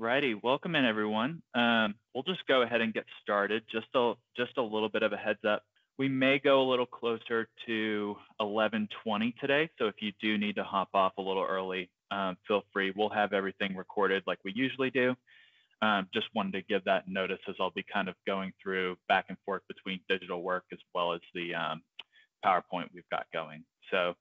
righty, welcome in everyone. We'll just go ahead and get started. Just a little bit of a heads up. We may go a little closer to 11:20 today, so if you do need to hop off a little early, feel free. We'll have everything recorded like we usually do. Just wanted to give that notice as I'll be kind of going through back and forth between digital work as well as the PowerPoint we've got going. So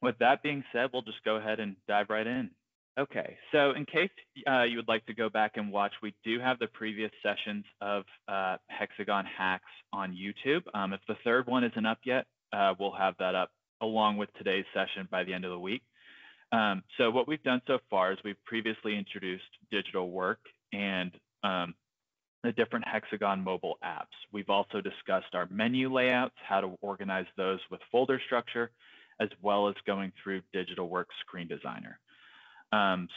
with that being said, we'll just go ahead and dive right in. Okay, so in case you would like to go back and watch, we do have the previous sessions of HxGN Hacks on YouTube. If the third one isn't up yet, we'll have that up along with today's session by the end of the week. So what we've done so far is we've previously introduced digital work and the different HxGN mobile apps. We've also discussed our menu layouts, how to organize those with folder structure, as well as going through digital work screen designer.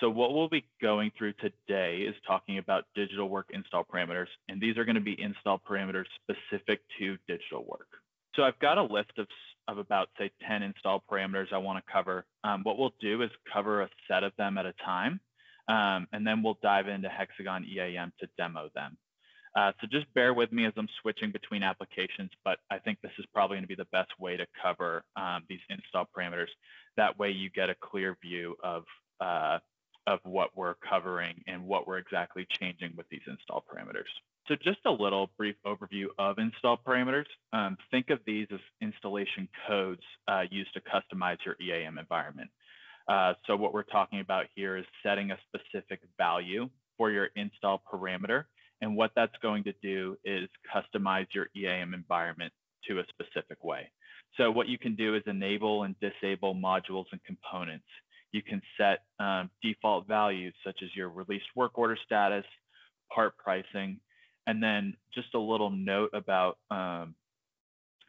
So what we'll be going through today is talking about digital work install parameters, and these are going to be install parameters specific to digital work. So I've got a list of about, say, 10 install parameters I want to cover. What we'll do is cover a set of them at a time, and then we'll dive into HxGN EAM to demo them. So just bear with me as I'm switching between applications, but I think this is probably going to be the best way to cover these install parameters. That way you get a clear view of what we're covering and what we're exactly changing with these install parameters. So just a little brief overview of install parameters. Think of these as installation codes used to customize your EAM environment. So what we're talking about here is setting a specific value for your install parameter. And what that's going to do is customize your EAM environment to a specific way. So what you can do is enable and disable modules and components. You can set default values such as your released work order status, part pricing, and then just a little note about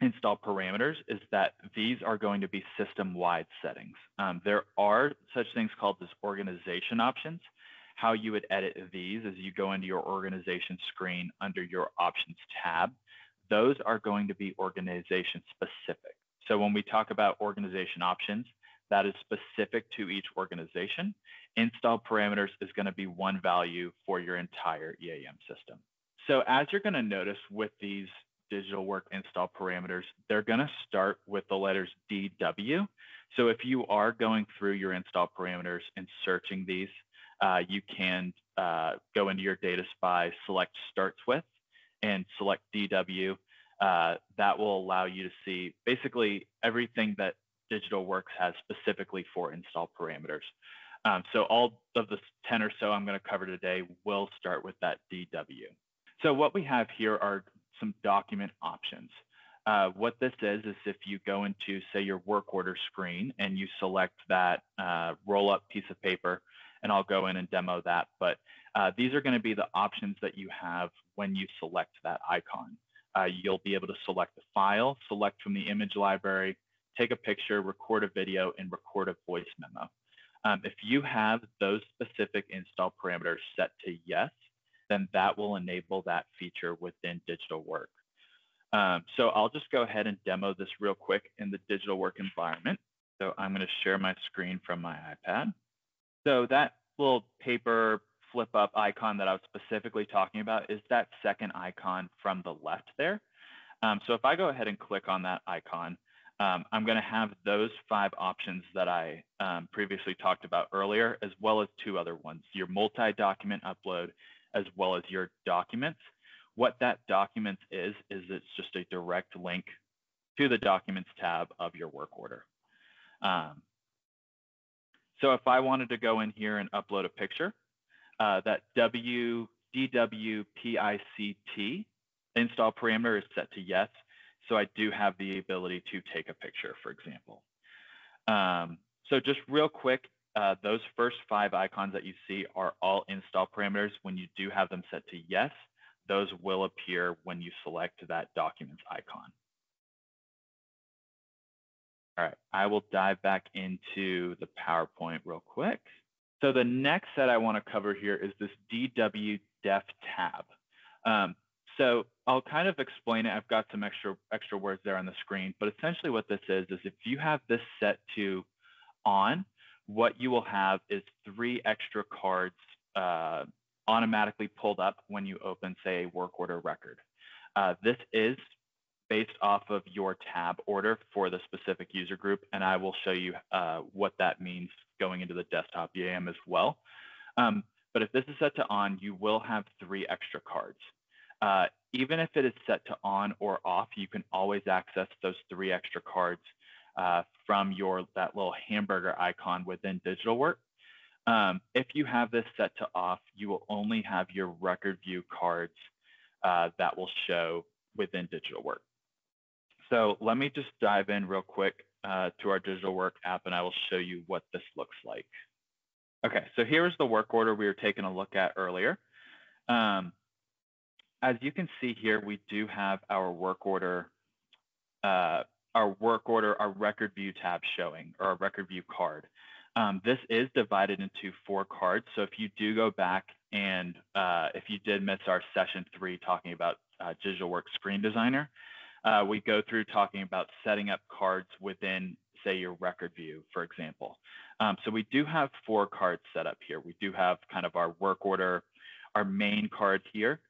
install parameters is that these are going to be system-wide settings. There are such things called as organization options. How you would edit these as you go into your organization screen under your options tab. Those are going to be organization specific. So when we talk about organization options, that is specific to each organization. Install parameters is going to be one value for your entire EAM system. So as you're going to notice with these digital work install parameters, they're going to start with the letters DW. So if you are going through your install parameters and searching these, you can go into your data spy, select starts with, and select DW. That will allow you to see basically everything that digital works has specifically for install parameters. So all of the 10 or so I'm going to cover today will start with that DW. So what we have here are some document options. What this is if you go into, say, your work order screen and you select that roll-up piece of paper, and I'll go in and demo that, but these are going to be the options that you have when you select that icon. You'll be able to select the file, select from the image library, take a picture, record a video, and record a voice memo. If you have those specific install parameters set to yes, then that will enable that feature within digital work. So I'll just go ahead and demo this real quick in the digital work environment. So I'm going to share my screen from my iPad. So that little paper flip up icon that I was specifically talking about is that second icon from the left there. So if I go ahead and click on that icon, I'm going to have those 5 options that I previously talked about earlier, as well as 2 other ones, your multi-document upload, as well as your documents. What that documents is it's just a direct link to the documents tab of your work order. So if I wanted to go in here and upload a picture, that DWPICT install parameter is set to yes. So I do have the ability to take a picture, for example. So just real quick, those first 5 icons that you see are all install parameters. When you do have them set to yes, those will appear when you select that documents icon. All right, I will dive back into the PowerPoint real quick. So the next set I want to cover here is this DW Def tab. So I'll kind of explain it. I've got some extra words there on the screen, but essentially what this is if you have this set to on, what you will have is 3 extra cards automatically pulled up when you open, say, a work order record. This is based off of your tab order for the specific user group, and I will show you what that means going into the desktop EAM as well. But if this is set to on, you will have 3 extra cards. Even if it is set to on or off, you can always access those 3 extra cards from that little hamburger icon within DigitalWork. If you have this set to off, you will only have your record view cards that will show within DigitalWork. So let me just dive in real quick to our DigitalWork app, and I will show you what this looks like. Okay, so here's the work order we were taking a look at earlier. As you can see here, we do have our work order, our record view tab showing, or our record view card. This is divided into 4 cards. So if you do go back and if you did miss our session 3 talking about DigitalWork Screen Designer, we go through talking about setting up cards within, say, your record view, for example. So we do have 4 cards set up here. We do have kind of our work order, our main card here,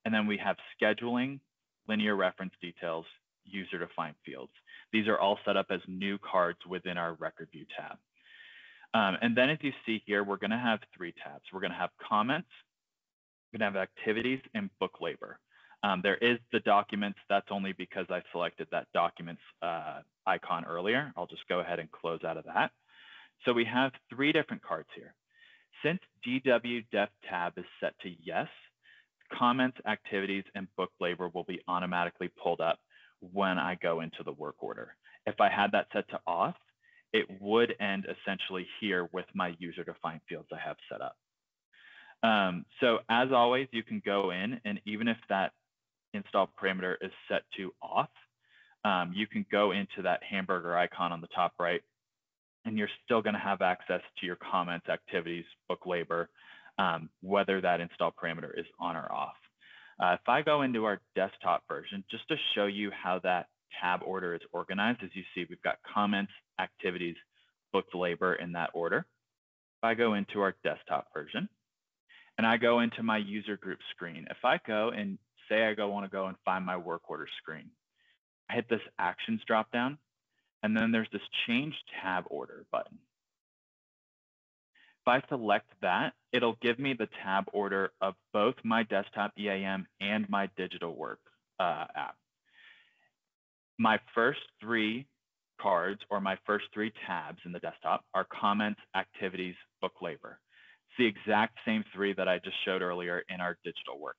and then we have scheduling, linear reference details, user-defined fields. These are all set up as new cards within our record view tab. And then as you see here, we're going to have 3 tabs. We're going to have comments, we're going to have activities, and book labor. There is the documents. That's only because I selected that documents icon earlier. I'll just go ahead and close out of that. So we have 3 different cards here. Since DW Def tab is set to yes, comments, activities, and book labor will be automatically pulled up when I go into the work order. If I had that set to off, it would end essentially here with my user-defined fields I have set up. So as always, you can go in, and even if that install parameter is set to off, you can go into that hamburger icon on the top right, and you're still going to have access to your comments, activities, book labor, whether that install parameter is on or off. If I go into our desktop version, just to show you how that tab order is organized, as you see, we've got comments, activities, booked labor in that order. If I go into our desktop version, and I go into my user group screen, if I go and say I want to go and find my work order screen, I hit this actions dropdown, and then there's this change tab order button. If I select that, it'll give me the tab order of both my desktop EAM and my DigitalWork app. My first 3 cards, or my first 3 tabs in the desktop, are comments, activities, book labor. It's the exact same 3 that I just showed earlier in our DigitalWork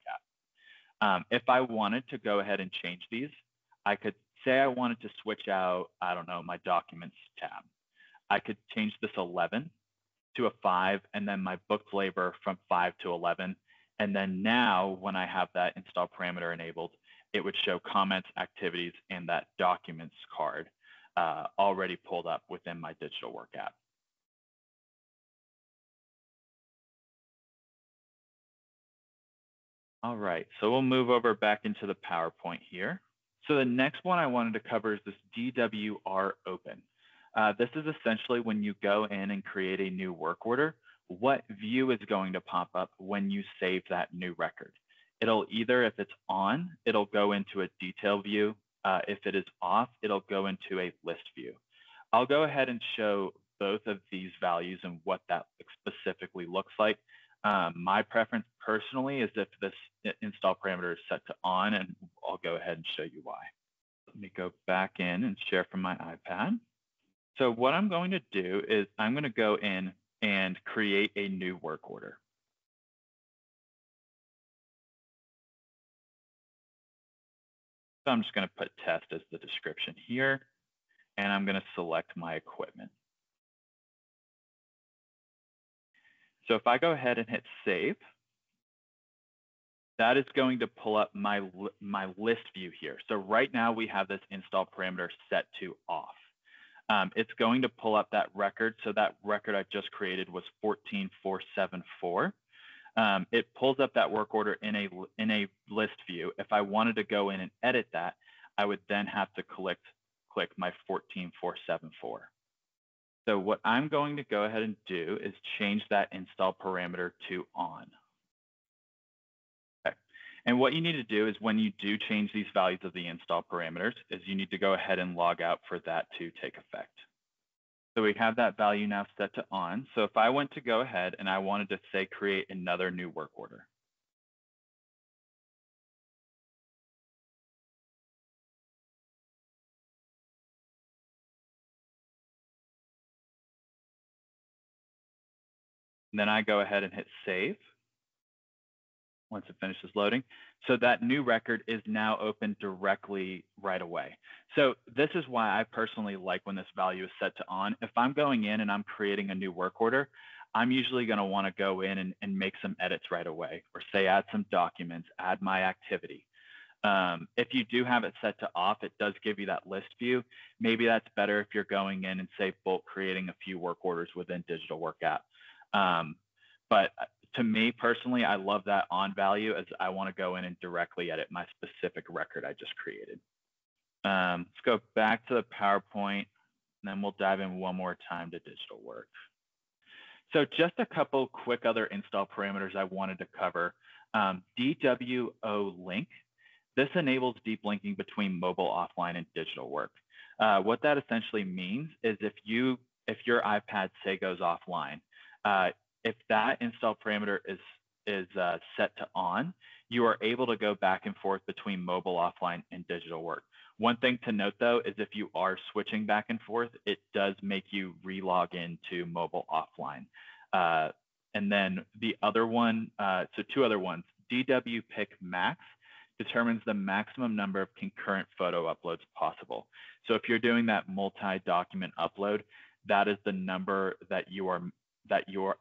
app. If I wanted to go ahead and change these, I could say I wanted to switch out, I don't know, my documents tab. I could change this 11 to a 5, and then my booked labor from 5 to 11. And then now when I have that install parameter enabled, it would show comments, activities, and that documents card already pulled up within my DigitalWork app. All right, so we'll move over back into the PowerPoint here. So the next one I wanted to cover is this DWR open. This is essentially when you go in and create a new work order, what view is going to pop up when you save that new record. It'll either, if it's on, it'll go into a detail view. If it is off, it'll go into a list view. I'll go ahead and show both of these values and what that specifically looks like. My preference personally is if this install parameter is set to on, and I'll go ahead and show you why. Let me go back in and share from my iPad. So what I'm going to do is I'm going to go in and create a new work order. So I'm just going to put test as the description here, and I'm going to select my equipment. So if I go ahead and hit save, that is going to pull up my list view here. So right now we have this install parameter set to off. It's going to pull up that record. So that record I just created was 14474. It pulls up that work order in a list view. If I wanted to go in and edit that, I would then have to click my 14474. So what I'm going to go ahead and do is change that install parameter to on. Okay. And what you need to do is when you do change these values of the install parameters is you need to go ahead and log out for that to take effect. So we have that value now set to on. So if I went to go ahead and I wanted to say create another new work order. And then I go ahead and hit save once it finishes loading. So that new record is now open directly right away. So this is why I personally like when this value is set to on. If I'm going in and I'm creating a new work order, I'm usually going to want to go in and make some edits right away, or say add some documents, add my activity. If you do have it set to off, it does give you that list view. Maybe that's better if you're going in and say bulk creating a few work orders within Digital Work app. But to me personally, I love that on value as I want to go in and directly edit my specific record I just created. Let's go back to the PowerPoint, and then we'll dive in one more time to Digital Work. So just a couple quick other install parameters I wanted to cover. DWO link. This enables deep linking between mobile, offline, and Digital Work. What that essentially means is if your iPad, say, goes offline, if that install parameter is set to on, you are able to go back and forth between mobile, offline, and Digital Work. One thing to note, though, is if you are switching back and forth, it does make you re-log into mobile offline. And then the other one, so two other ones, DW pick max determines the maximum number of concurrent photo uploads possible. So if you're doing that multi-document upload, that is the number that you're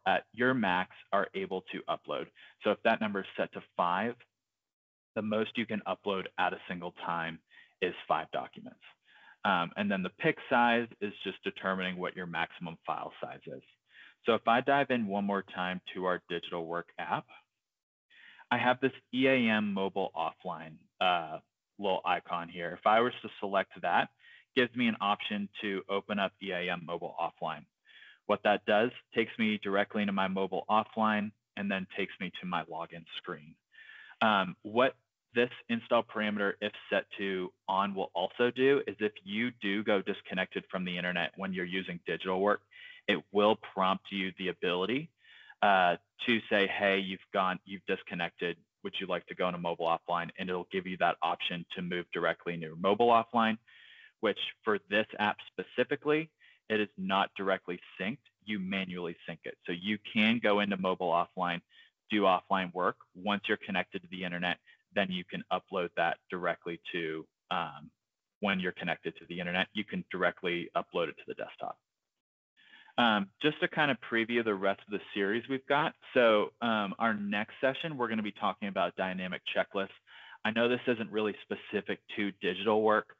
at your max are able to upload. So if that number is set to 5, the most you can upload at a single time is 5 documents. And then the pick size is just determining what your maximum file size is. So if I dive in one more time to our Digital Work app, I have this EAM Mobile offline little icon here. If I was to select that, it gives me an option to open up EAM Mobile offline. What that does takes me directly into my mobile offline and then takes me to my login screen. What this install parameter, if set to on, will also do is if you do go disconnected from the internet when you're using Digital Work, it will prompt you the ability to say, hey, you've disconnected. Would you like to go into mobile offline? And it'll give you that option to move directly into mobile offline, which for this app specifically, it is not directly synced. You manually sync it. So you can go into mobile offline, do offline work. Once you're connected to the internet, then you can upload that directly to, when you're connected to the internet, you can directly upload it to the desktop. Just to kind of preview the rest of the series we've got. So our next session, we're going to be talking about dynamic checklists. I know this isn't really specific to Digital Work,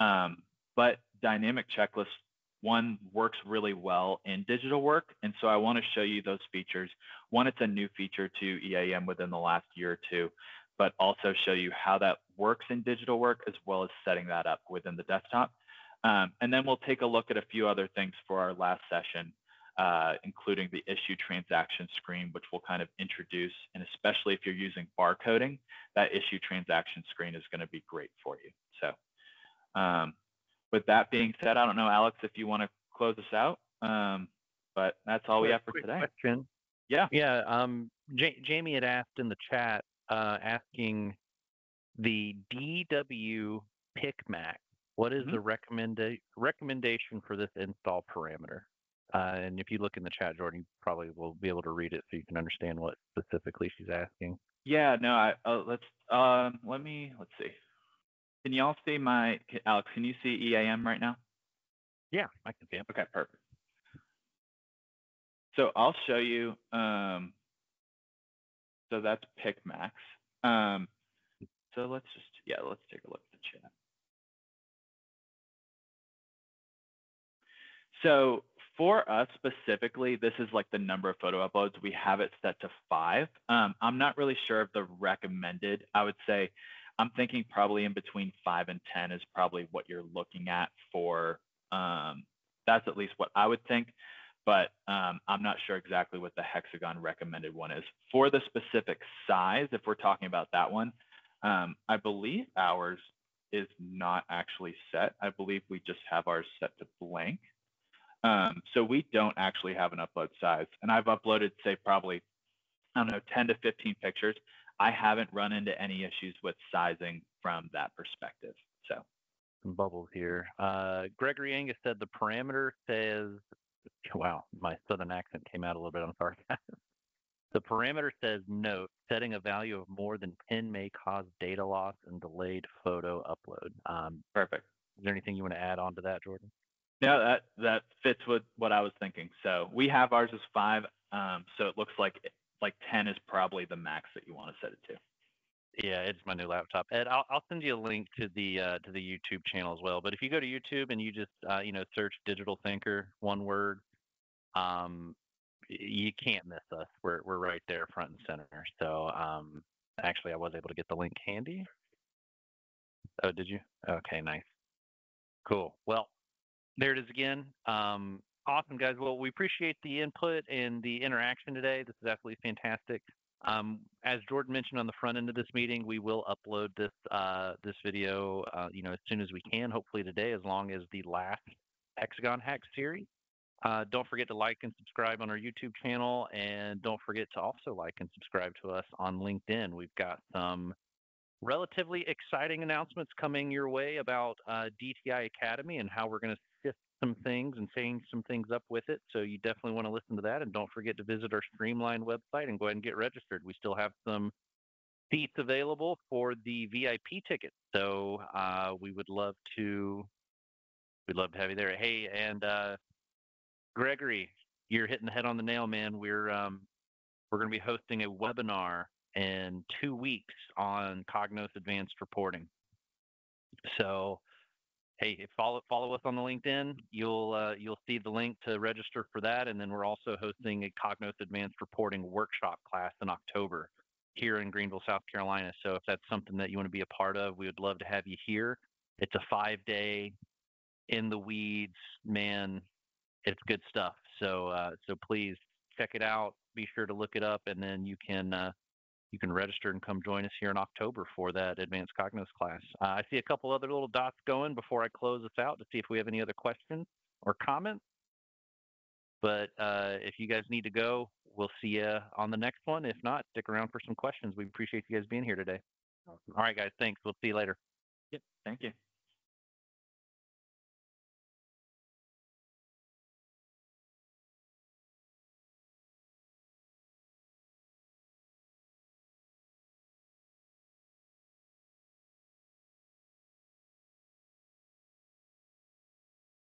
but dynamic checklists, one, works really well in Digital Work. And so I want to show you those features. One, it's a new feature to EAM within the last year or two, but also show you how that works in Digital Work as well as setting that up within the desktop. And then we'll take a look at a few other things for our last session, including the issue transaction screen, which we'll kind of introduce. And especially if you're using barcoding, that issue transaction screen is going to be great for you. So with that being said, I don't know, Alex, if you want to close us out, but that's all we have for today. Question. Yeah. Yeah. Jamie had asked in the chat, asking the DW pick max. What is the recommendation for this install parameter? And if you look in the chat, Jordan, you probably will be able to read it so you can understand what specifically she's asking. Yeah, no, let's see. Can y'all see Alex, can you see EAM right now? Yeah, I can see it. Okay, perfect. So I'll show you, so that's pick max. So let's take a look at the chat. So for us specifically, this is like the number of photo uploads. We have it set to 5. I'm not really sure of the recommended. I would say I'm thinking probably in between 5 and 10 is probably what you're looking at for That's at least what I would think, but I'm not sure exactly what the HxGN recommended one is. For the specific size, if we're talking about that one, I believe ours is not actually set. I believe we just have ours set to blank. So we don't actually have an upload size. And I've uploaded, say, probably, I don't know, 10 to 15 pictures. I haven't run into any issues with sizing from that perspective. So some bubbles here. Gregory Angus said the parameter says, wow, my southern accent came out a little bit. I'm sorry. The parameter says, note, setting a value of more than 10 may cause data loss and delayed photo upload. Perfect. Is there anything you want to add on to that, Jordan? No, that fits with what I was thinking. So we have ours as 5. So it looks like 10 is probably the max that you want to set it to. Yeah, it's my new laptop. Ed, I'll send you a link to the YouTube channel as well. But if you go to YouTube and you just search DigitalThinker, one word, you can't miss us. We're right there, front and center. So actually, I was able to get the link handy. Oh, did you? Okay, nice, cool. Well, there it is again. Awesome, guys. Well, we appreciate the input and the interaction today. This is absolutely fantastic. As Jordan mentioned on the front end of this meeting, we will upload this this video, as soon as we can. Hopefully today, as long as the last HxGN Hacks series. Don't forget to like and subscribe on our YouTube channel, and don't forget to also like and subscribe to us on LinkedIn. We've got some relatively exciting announcements coming your way about DTI Academy and how we're going to shift some things and change some things up with it. So you definitely want to listen to that, and don't forget to visit our Streamline website and go ahead and get registered. We still have some seats available for the VIP ticket, so we would love to. We'd love to have you there. Hey, and Gregory, you're hitting the head on the nail, man. We're going to be hosting a webinar in 2 weeks on Cognos Advanced Reporting. So, hey, follow us on the LinkedIn. You'll see the link to register for that, and then we're also hosting a Cognos Advanced Reporting workshop class in October here in Greenville, South Carolina. So if that's something that you want to be a part of, we would love to have you here. It's a 5-day in the weeds, man. It's good stuff. So please check it out. Be sure to look it up, and then you can register and come join us here in October for that Advanced Cognos class. I see a couple other little dots going before I close this out to see if we have any other questions or comments. But if you guys need to go, we'll see you on the next one. If not, stick around for some questions. We appreciate you guys being here today. All right, guys. Thanks. We'll see you later. Yep. Thank you.